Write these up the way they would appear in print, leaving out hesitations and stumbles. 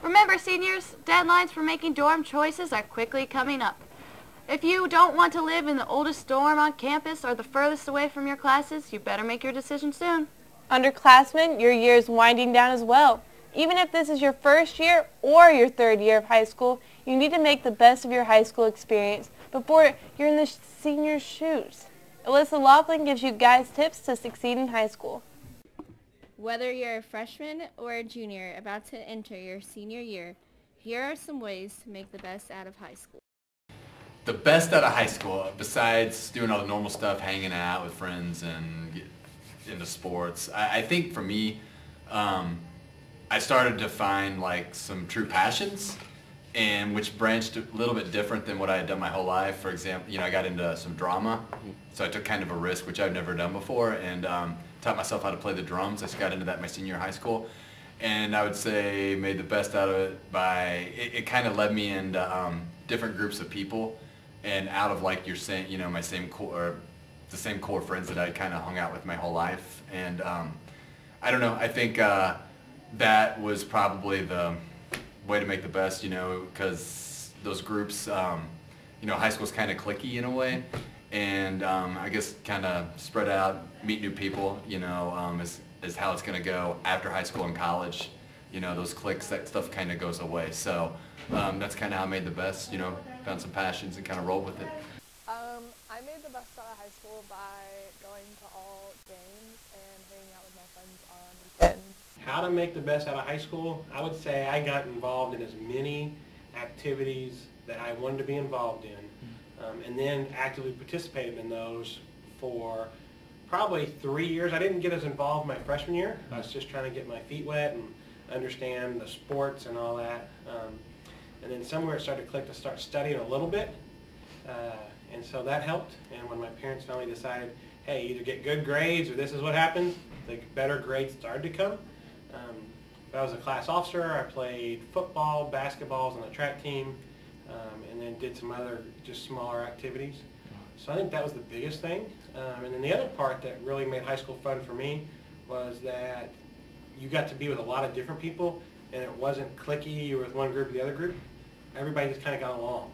Remember, seniors, deadlines for making dorm choices are quickly coming up. If you don't want to live in the oldest dorm on campus or the furthest away from your classes, you better make your decision soon. Underclassmen, your year is winding down as well. Even if this is your first year or your third year of high school, you need to make the best of your high school experience before you're in the senior's shoes. Alyssa Laughlin gives you guys tips to succeed in high school. Whether you're a freshman or a junior about to enter your senior year, here are some ways to make the best out of high school. The best out of high school, besides doing all the normal stuff, hanging out with friends and get into sports, I think for me, I started to find like some true passions, and which branched a little bit different than what I had done my whole life. For example, I got into some drama, so I took kind of a risk, which I've never done before, and taught myself how to play the drums. I just got into that my senior year of high school, and I would say made the best out of it by, it kind of led me into different groups of people, and out of like you're saying, my same core, or the same core friends that I kind of hung out with my whole life, and I don't know, I think that was probably the way to make the best, because those groups, high school's kind of cliquey in a way, and I guess kind of spread out, meet new people, is how it's going to go after high school and college. Those cliques, that stuff kind of goes away. So that's kind of how I made the best, found some passions and kind of rolled with it. I made the best out of high school by going to all games and hanging out with my friends on weekends. How to make the best out of high school? I would say I got involved in as many activities that I wanted to be involved in, and then actively participated in those for probably 3 years. I didn't get as involved my freshman year. I was just trying to get my feet wet and understand the sports and all that. And then somewhere it started to click to start studying a little bit, and so that helped. And when my parents finally decided, hey, either get good grades or this is what happens, the better grades started to come. I was a class officer. I played football, basketballs on the track team, and then did some other just smaller activities. So I think that was the biggest thing. And then the other part that really made high school fun for me was that you got to be with a lot of different people, and it wasn't cliquey, you were with one group or the other group. Everybody just kind of got along.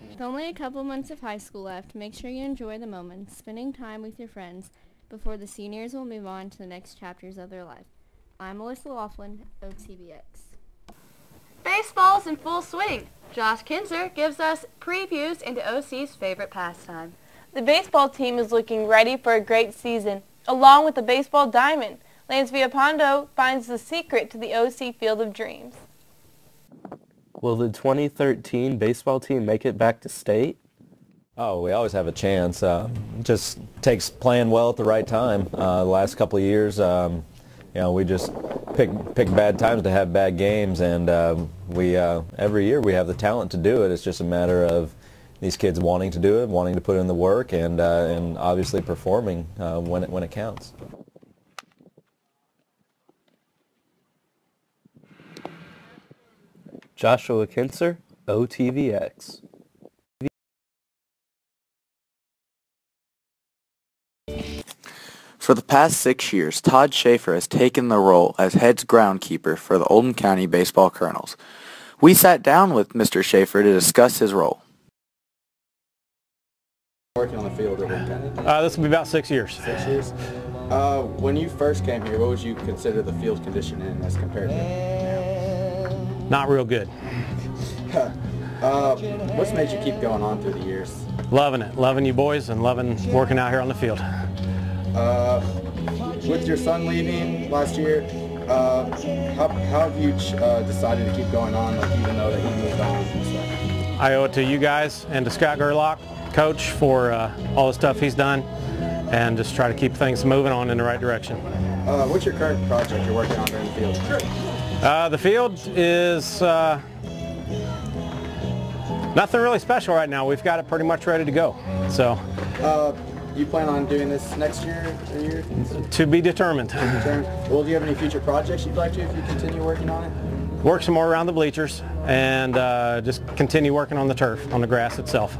With only a couple months of high school left, make sure you enjoy the moments, spending time with your friends before the seniors will move on to the next chapters of their life. I'm Alyssa Laughlin, OTVX. Baseball's in full swing. Josh Kinzer gives us previews into OC's favorite pastime. The baseball team is looking ready for a great season, along with the baseball diamond. Lance Villapondo finds the secret to the OC Field of Dreams. Will the 2013 baseball team make it back to state? Oh, we always have a chance. Just takes playing well at the right time. The last couple of years, we just pick bad times to have bad games, and every year we have the talent to do it. It's just a matter of these kids wanting to do it, wanting to put in the work, and obviously performing when it counts. Joshua Kinzer, OTVX. For the past 6 years, Todd Schaefer has taken the role as head groundkeeper for the Oldham County Baseball Colonels. We sat down with Mr. Schaefer to discuss his role. Working on the field at Oldham County? This will be about 6 years. 6 years. When you first came here, what would you consider the field condition in as compared to now? Not real good. What's made you keep going on through the years? Loving it. Loving you boys and loving working out here on the field. With your son leaving last year, how have you decided to keep going on, even though that he moved on and stuff? I owe it to you guys and to Scott Gerlach, coach, for all the stuff he's done, and just try to keep things moving on in the right direction. What's your current project you're working on during the field? The field is nothing really special right now. We've got it pretty much ready to go. So. You plan on doing this next year or year? To be determined. Well, do you have any future projects you'd like to if you continue working on it? Work some more around the bleachers and just continue working on the turf, on the grass itself.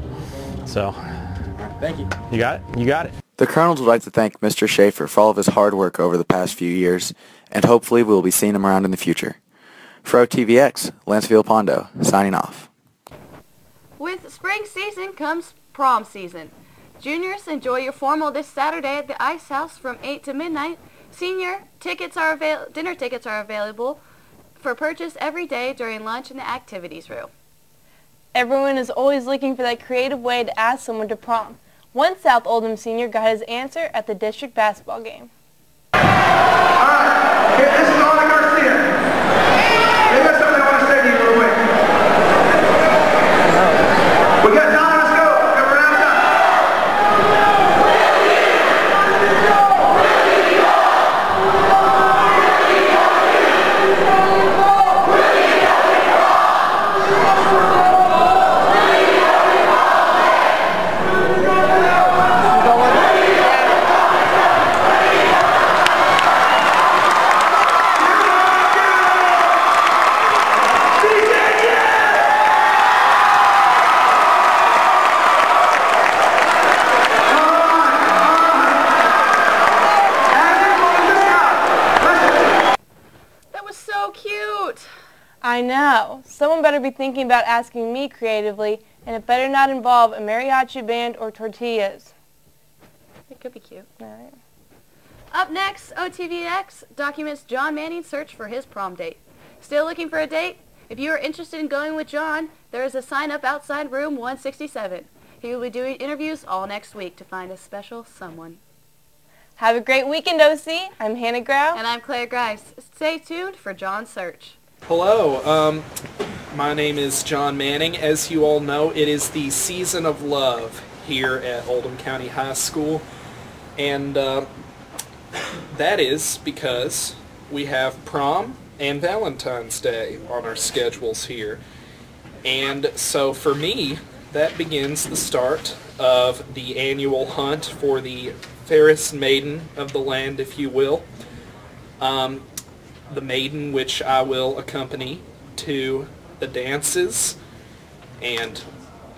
So. All right, thank you. You got it? You got it. The Colonels would like to thank Mr. Schaefer for all of his hard work over the past few years, and hopefully we'll be seeing him around in the future. For OTVX, Lanceville Pondo, signing off. With spring season comes prom season. Juniors, enjoy your formal this Saturday at the Ice House from 8 to midnight. Senior, dinner tickets are available for purchase every day during lunch in the activities room. Everyone is always looking for that creative way to ask someone to prom. One South Oldham senior got his answer at the district basketball game. Alright, this is Ollie Garcia. They got something I want to say to you real quick. We got time to go. And we're outside. I know. Someone better be thinking about asking me creatively, and it better not involve a mariachi band or tortillas. It could be cute. Right. Up next, OTVX documents John Manning's search for his prom date. Still looking for a date? If you are interested in going with John, there is a sign-up outside room 167. He will be doing interviews all next week to find a special someone. Have a great weekend, OC. I'm Hannah Grau. And I'm Claire Grice. Stay tuned for John's search. Hello, my name is John Manning. As you all know, it is the season of love here at Oldham County High School, and that is because we have prom and Valentine's Day on our schedules here. And so for me, that begins the start of the annual hunt for the fairest maiden of the land, if you will. The maiden which I will accompany to the dances and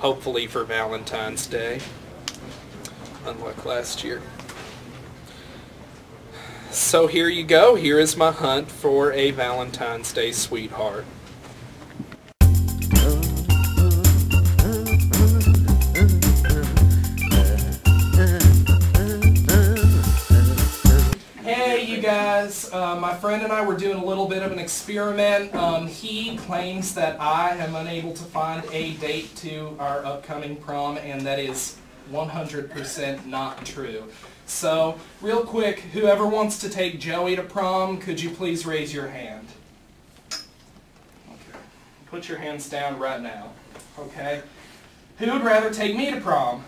hopefully for Valentine's Day, unlike last year. So here you go. Here is my hunt for a Valentine's Day sweetheart. Hey you guys, my friend and I were doing a little bit of an experiment. He claims that I am unable to find a date to our upcoming prom, and that is 100% not true. So, real quick, whoever wants to take Joey to prom, could you please raise your hand? Okay. Put your hands down right now. Okay. Who would rather take me to prom?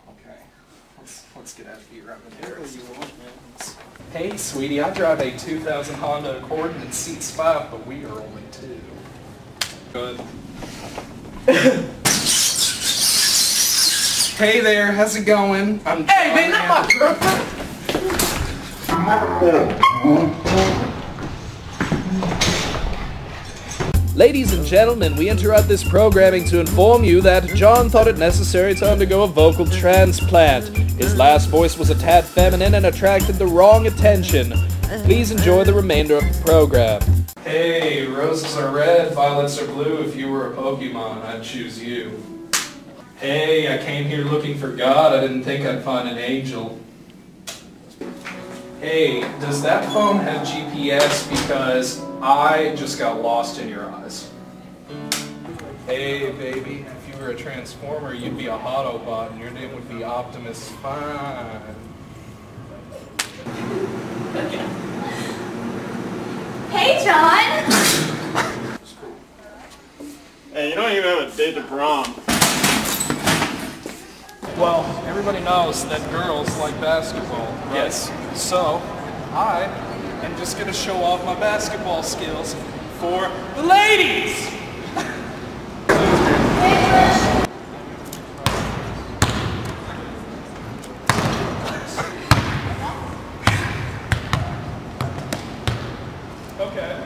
Okay. Let's get out of here. I'm embarrassed. Hey, sweetie, I drive a 2000 Honda Accord and it seats 5, but we are only 2. Good. Hey there, how's it going? I'm Hey, man, not my Ladies and gentlemen, we interrupt this programming to inform you that John thought it necessary to undergo a vocal transplant. His last voice was a tad feminine and attracted the wrong attention. Please enjoy the remainder of the program. Hey, roses are red, violets are blue. If you were a Pokemon, I'd choose you. Hey, I came here looking for God. I didn't think I'd find an angel. Hey, does that phone have GPS? Because I just got lost in your eyes. Hey, baby, if you were a Transformer, you'd be a Autobot, and your name would be Optimus Prime. Hey, John! Hey, you don't even have a date to prom. Well, everybody knows that girls like basketball, right? Yes. So, I am just going to show off my basketball skills for the ladies! Okay.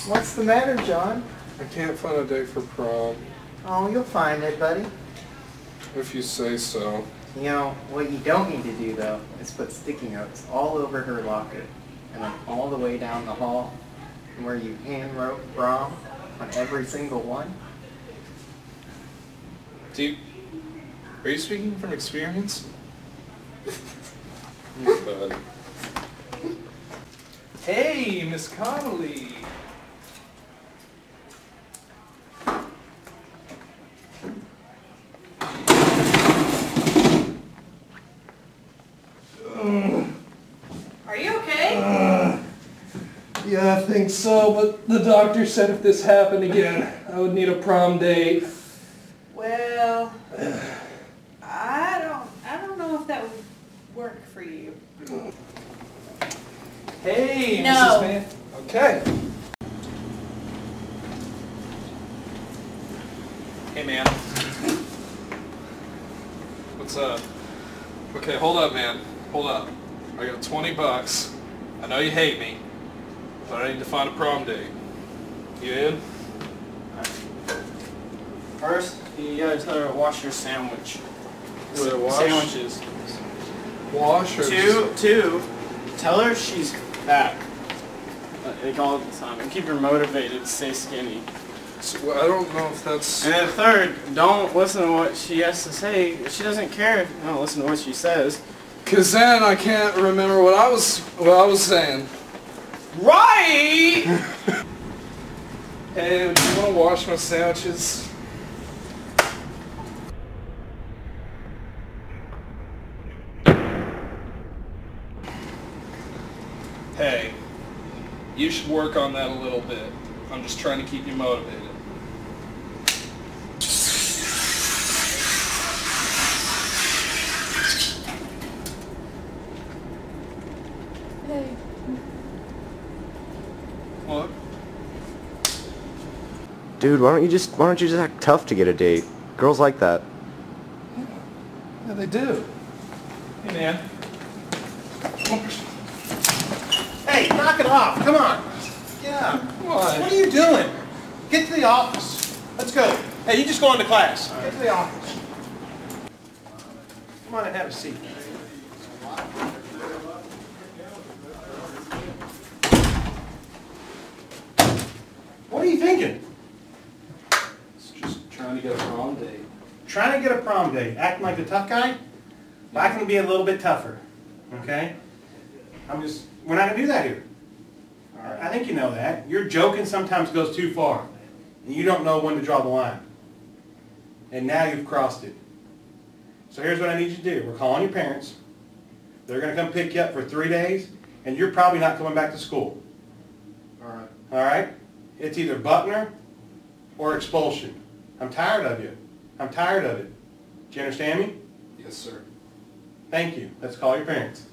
What's the matter, John? I can't find a date for prom. Oh, you'll find it, buddy. If you say so. You know, what you don't need to do, though, is put sticky notes all over her locker, and then all the way down the hall, and where you hand-wrote prom on every single one. Are you speaking from experience? Hey, Miss Connolly. Are you okay? Yeah, I think so, but the doctor said if this happened again, I would need a prom date. Well, I don't know if that would work for you. Hey, No. Mrs. Man. Okay. Hey, man. What's up? Okay, hold up, man. Hold up. I got $20. I know you hate me, but I need to find a prom date. You in? First, you gotta tell her to wash your sandwich. Wash? Sandwiches. Wash or Two, tell her she's fat. Like all the time. And keep her motivated to stay skinny. So, I don't know if that's... And then third, don't listen to what she has to say. She doesn't care if you don't listen to what she says. Cause then I can't remember what I was saying. Right! Hey, do you want to wash my sandwiches? Hey, you should work on that a little bit. I'm just trying to keep you motivated. Hey. What? Dude, why don't you just act tough to get a date? Girls like that. Yeah, they do. Hey, man. Hey, knock it off. Come on. Yeah. What? What are you doing? Get to the office. Let's go. Hey, you just go into class. Get to the office. Come on and have a seat. What are you thinking? It's just trying to get a prom date. Trying to get a prom date. Acting like the tough guy? Well, I can be a little bit tougher. Okay? We're not going to do that here. I think you know that. Your joking sometimes goes too far. And you don't know when to draw the line. And now you've crossed it. So here's what I need you to do. We're calling your parents. They're going to come pick you up for 3 days. And you're probably not coming back to school. Alright. Alright? It's either Buckner or expulsion. I'm tired of you. I'm tired of it. Do you understand me? Yes, sir. Thank you. Let's call your parents.